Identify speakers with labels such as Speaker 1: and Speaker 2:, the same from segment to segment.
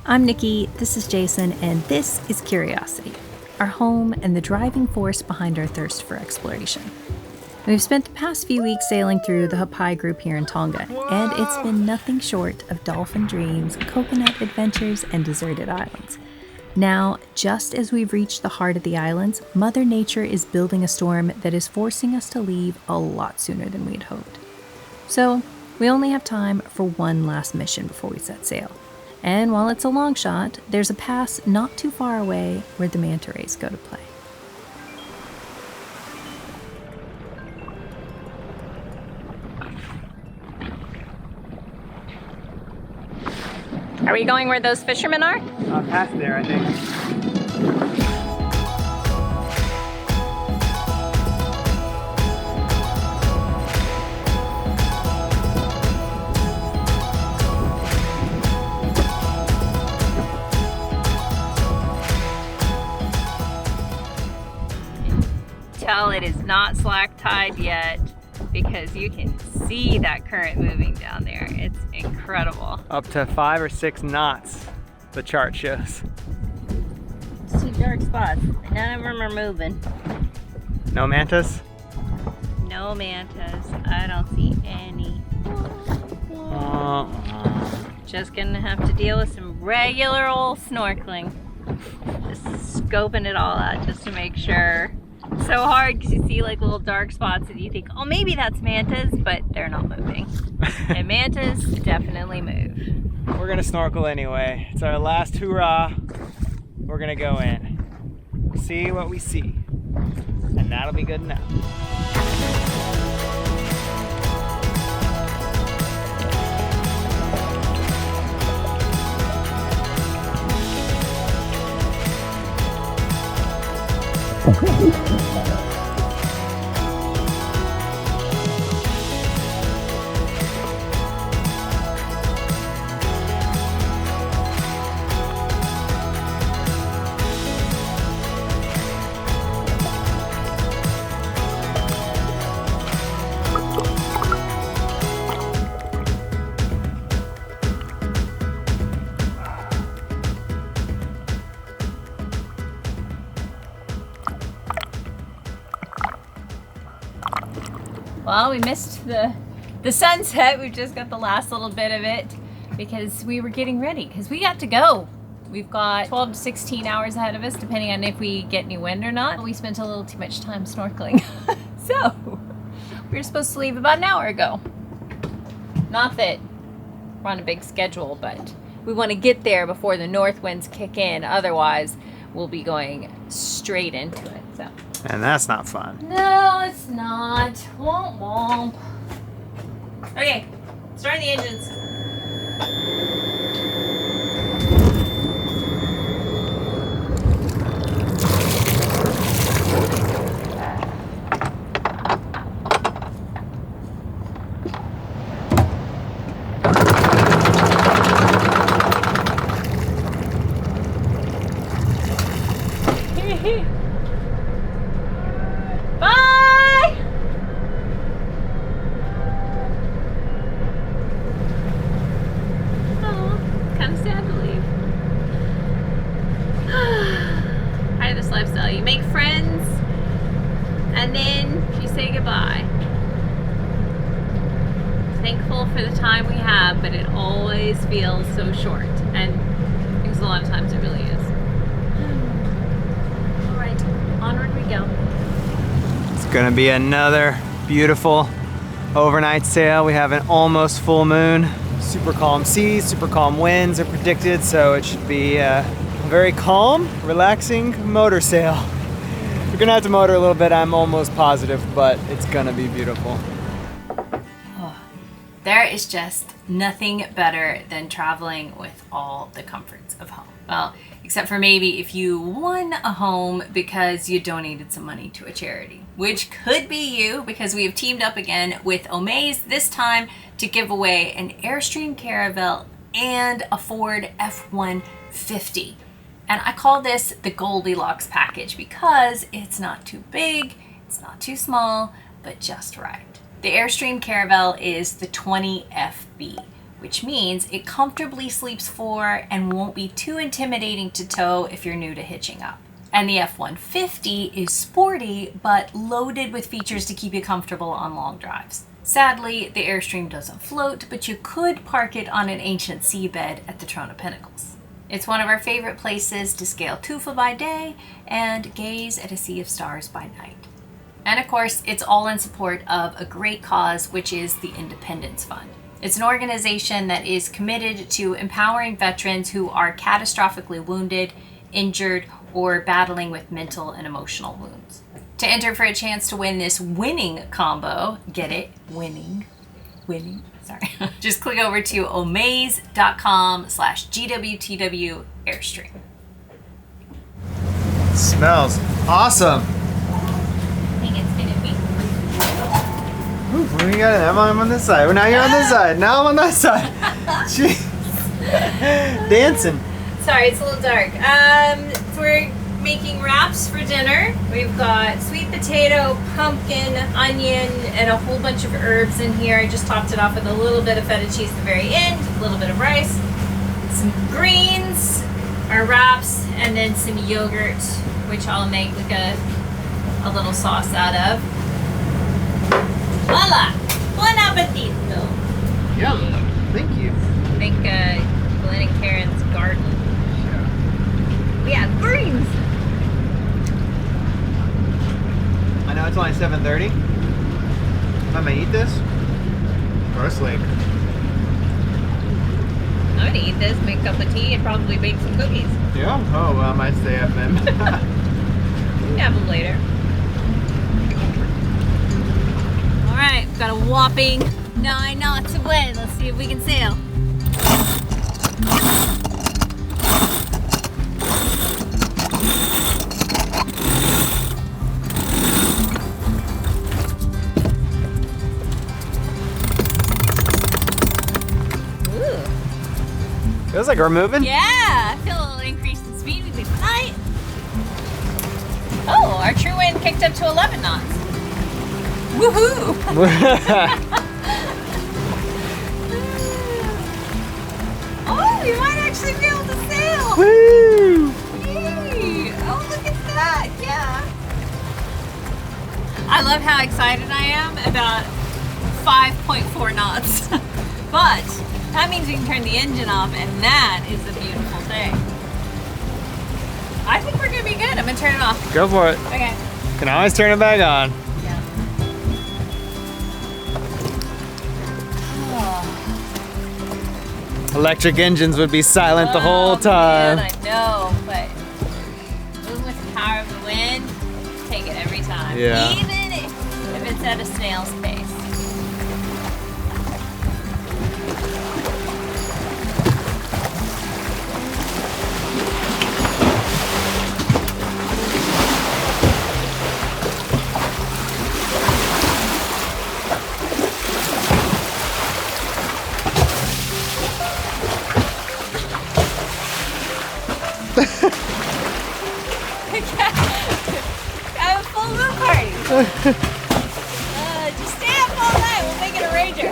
Speaker 1: I'm Nikki, this is Jason, and this is Curiosity, our home and the driving force behind our thirst for exploration. We've spent the past few weeks sailing through the Hapai group here in Tonga, and it's been nothing short of dolphin dreams, coconut adventures, and deserted islands. Now, just as we've reached the heart of the islands, Mother Nature is building a storm that is forcing us to leave a lot sooner than we'd hoped. So, we only have time for one last mission before we set sail. And while it's a long shot, there's a pass not too far away where the manta rays go to play. Are we going where those fishermen are?
Speaker 2: Past there, I think.
Speaker 3: Tell it is not slack tide yet because you can see that current moving down there. It's incredible.
Speaker 2: Up to 5 or 6 knots, the chart shows.
Speaker 3: See dark spots. None of them are moving.
Speaker 2: No mantas?
Speaker 3: No mantas. I don't see any. Just gonna have to deal with some regular old snorkeling. Just scoping it all out just to make sure. So hard because you see like little dark spots and you think, oh, maybe that's mantas, but they're not moving. And mantas definitely move.
Speaker 2: We're gonna snorkel anyway. It's our last hurrah. We're gonna go in. See what we see. And that'll be good enough.
Speaker 3: Well, we missed the sunset. We've just got the last little bit of it because we were getting ready because we got to go. We've got 12 to 16 hours ahead of us depending on if we get any wind or not. We spent a little too much time snorkeling. So we were supposed to leave about an hour ago. Not that we're on a big schedule, but we want to get there before the north winds kick in. Otherwise, we'll be going straight into it. So.
Speaker 2: And that's not fun.
Speaker 3: No, it's not. Womp womp. Okay, starting the engines. You make friends and then you say goodbye. Thankful for the time we have, but it always feels so short, and because a lot of times it really is. All right, onward we go.
Speaker 2: It's gonna be another beautiful overnight sail. We have an almost full moon. Super calm seas, super calm winds are predicted, so it should be very calm, relaxing motor sail. We're gonna have to motor a little bit, I'm almost positive, but it's gonna be beautiful.
Speaker 3: Oh, there is just nothing better than traveling with all the comforts of home. Well, except for maybe if you won a home because you donated some money to a charity, which could be you because we have teamed up again with Omaze this time to give away an Airstream Caravel and a Ford F-150. And I call this the Goldilocks package because it's not too big, it's not too small, but just right. The Airstream Caravel is the 20FB, which means it comfortably sleeps 4 and won't be too intimidating to tow if you're new to hitching up. And the F-150 is sporty, but loaded with features to keep you comfortable on long drives. Sadly, the Airstream doesn't float, but you could park it on an ancient seabed at the Trona Pinnacles. It's one of our favorite places to scale Tufa by day and gaze at a sea of stars by night. And of course, it's all in support of a great cause, which is the Independence Fund. It's an organization that is committed to empowering veterans who are catastrophically wounded, injured, or battling with mental and emotional wounds. To enter for a chance to win this winning combo, get it? Winning, sorry. Just click over to omaze.com/GWTW Airstream.
Speaker 2: Smells awesome.
Speaker 3: I think it's gonna be.
Speaker 2: Ooh, what do you got? I'm on this side. Well, now you're on this side. Now I'm on that side. Jeez. Dancing.
Speaker 3: Sorry, it's a little dark. So we're making wraps for dinner. We've got sweet potato, pumpkin, onion, and a whole bunch of herbs in here. I just topped it off with a little bit of feta cheese at the very end, a little bit of rice, some greens, our wraps, and then some yogurt, which I'll make like a little sauce out of. Voila! Bon appetito!
Speaker 2: Yeah, thank you.
Speaker 3: I think Glenn and Karen's garden. Yeah, greens!
Speaker 2: I know it's only 7:30. I'm gonna eat this. Or sleep.
Speaker 3: I'm gonna eat this, make a cup of tea, and probably bake some cookies.
Speaker 2: Yeah? Oh, well, I might stay up then.
Speaker 3: We can have them later. Alright, we've got a whopping 9 knots of wind. Let's see if we can sail.
Speaker 2: Feels like we're moving.
Speaker 3: Yeah, I feel a little increase in speed with this night. Oh, our true wind kicked up to 11 knots. Woohoo! Oh, we might actually be able to sail.
Speaker 2: Woo!
Speaker 3: Yay. Oh, look at that. Yeah. I love how excited I am about 5.4 knots. But that means we can turn the engine off, and that is a beautiful thing. I think we're gonna be good. I'm gonna turn it off.
Speaker 2: Go for it.
Speaker 3: Okay.
Speaker 2: Can always turn it back on.
Speaker 3: Yeah.
Speaker 2: Electric engines would be silent the whole time.
Speaker 3: Man, I know, but moving with the power of the wind, take it every time.
Speaker 2: Yeah.
Speaker 3: Even if it's at a snail's pace. Have a full moon party. Just stay up all night. We'll make it a rager.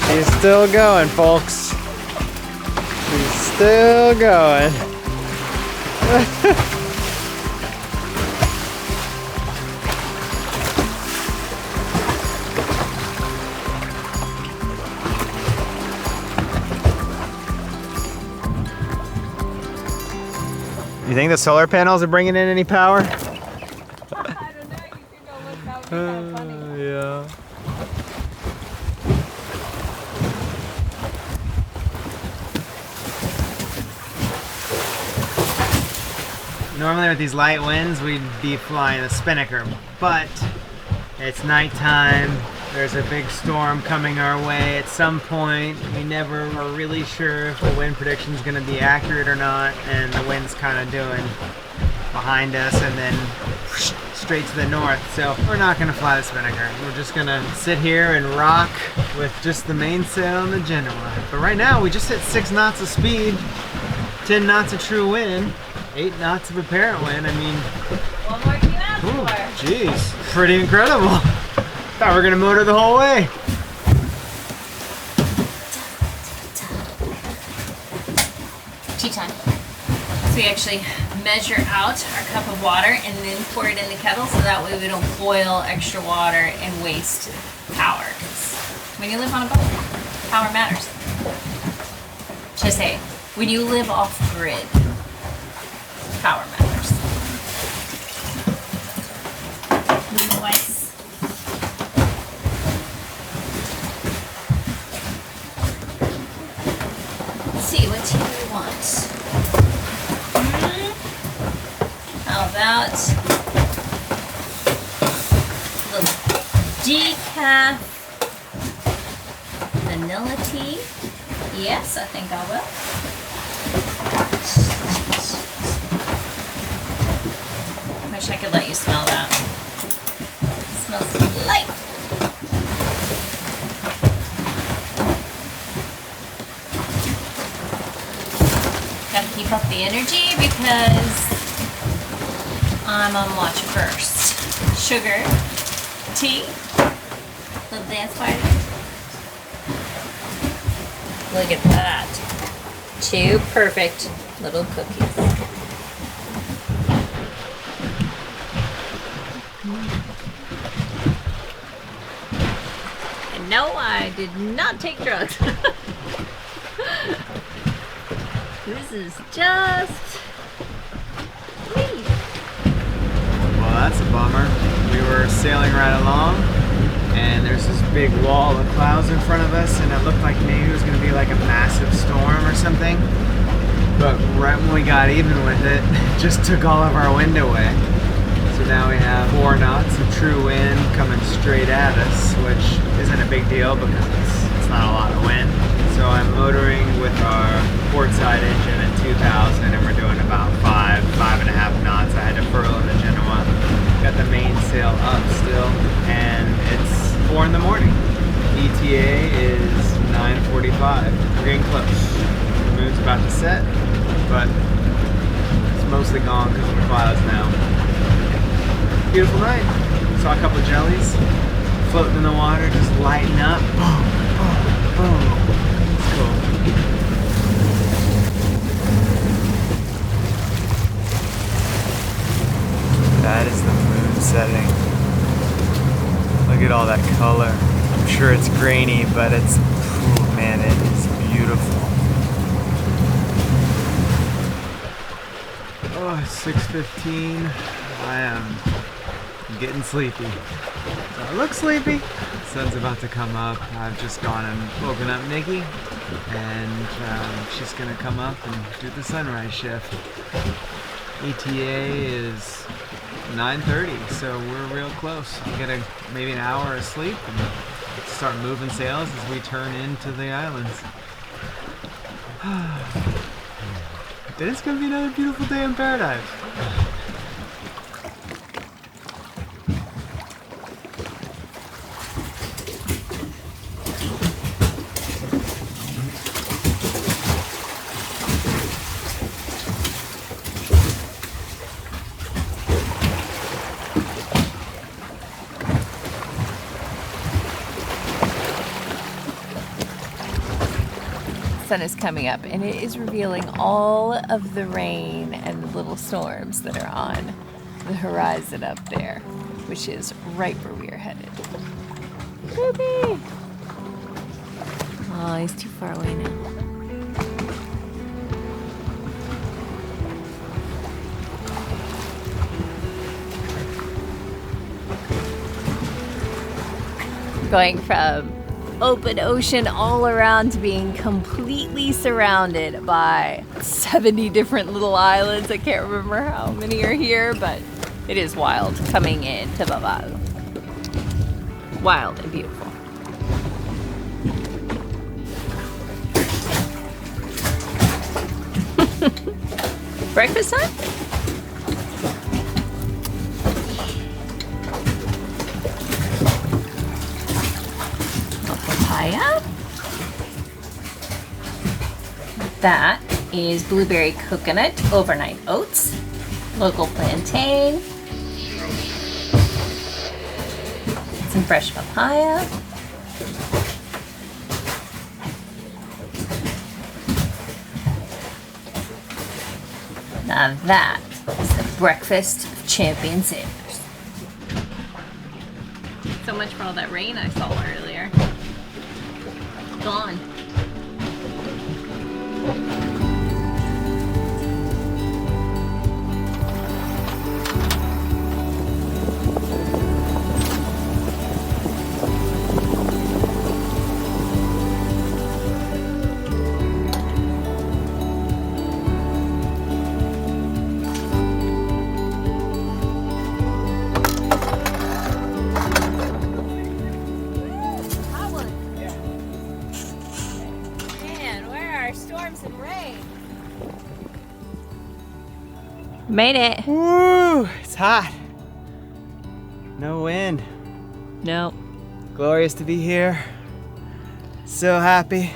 Speaker 2: She's still going, folks. She's still going. You think the solar panels are bringing in any power?
Speaker 3: I don't know. You can go look. That would be kind of funny.
Speaker 2: Yeah. Normally with these light winds, we'd be flying a spinnaker, but it's nighttime. There's a big storm coming our way at some point. We never are really sure if the wind prediction is going to be accurate or not, and the wind's kind of doing behind us and then straight to the north. So we're not going to fly the spinnaker. We're just going to sit here and rock with just the mainsail and the Genoa. But right now we just hit 6 knots of speed, 10 knots of true wind. 8 knots of apparent wind. I mean,
Speaker 3: What more can you ask for?
Speaker 2: geez, pretty incredible. Thought we were gonna motor the whole way.
Speaker 3: Tea time. So we actually measure out our cup of water and then pour it in the kettle so that way we don't boil extra water and waste power. Because when you live on a boat, power matters. Should I say, when you live off grid, power matters. Nice. Let's see, what tea do we want? How about a little decaf vanilla tea? Yes, I think I will. Wish I could let you smell that. It smells light. Gotta keep up the energy because I'm on watch first. Sugar, tea, little dance party. Look at that. 2 perfect little cookies. And no, I did not take drugs. This is just me.
Speaker 2: Well, that's a bummer. We were sailing right along, and there's this big wall of clouds in front of us, and it looked like maybe it was going to be like a massive storm or something. But right when we got even with it, it just took all of our wind away. So now we have 4 knots of true wind coming straight at us, which isn't a big deal because it's not a lot of wind. So I'm motoring with our port side engine at 2000, and we're doing about 5.5 knots. I had to furl into Genoa. Got the mainsail up still, and it's 4 in the morning. ETA is 9:45. We're getting close. The moon's about to set, but it's mostly gone because of the clouds now. Beautiful night. Saw a couple of jellies floating in the water, just lighting up. Boom, boom, boom. It's cool. That is the moon setting. Look at all that color. I'm sure it's grainy, but it's, man, it is beautiful. Oh, it's 6:15. I am getting sleepy. I look sleepy. The sun's about to come up. I've just gone and woken up Nikki, and she's gonna come up and do the sunrise shift. ETA is 9:30, so we're real close. We get maybe an hour of sleep and start moving sails as we turn into the islands. Then it's gonna be another beautiful day in paradise.
Speaker 3: Sun is coming up and it is revealing all of the rain and the little storms that are on the horizon up there, which is right where we are headed. Ruby! Oh, he's too far away now. Going from open ocean all around to being completely surrounded by 70 different little islands. I can't remember how many are here, but it is wild coming into Vava'u. Wild and beautiful. Breakfast time? Papaya. That is blueberry coconut overnight oats, local plantain, some fresh papaya, now that is the breakfast of champion sailors. So much for all that rain I saw earlier. Gone. Made it.
Speaker 2: Woo! It's hot. No wind.
Speaker 3: No.
Speaker 2: Glorious to be here. So happy.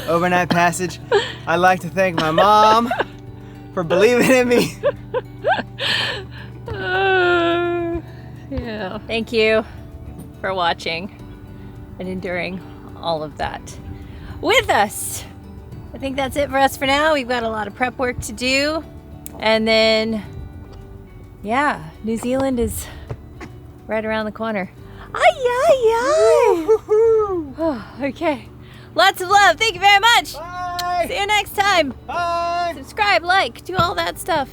Speaker 2: Overnight passage. I'd like to thank my mom for believing in me.
Speaker 3: Yeah. Thank you for watching and enduring all of that with us. I think that's it for us for now. We've got a lot of prep work to do. And then, yeah, New Zealand is right around the corner. Okay. Lots of love. Thank you very much.
Speaker 2: Bye.
Speaker 3: See you next time.
Speaker 2: Bye.
Speaker 3: Subscribe, like, do all that stuff.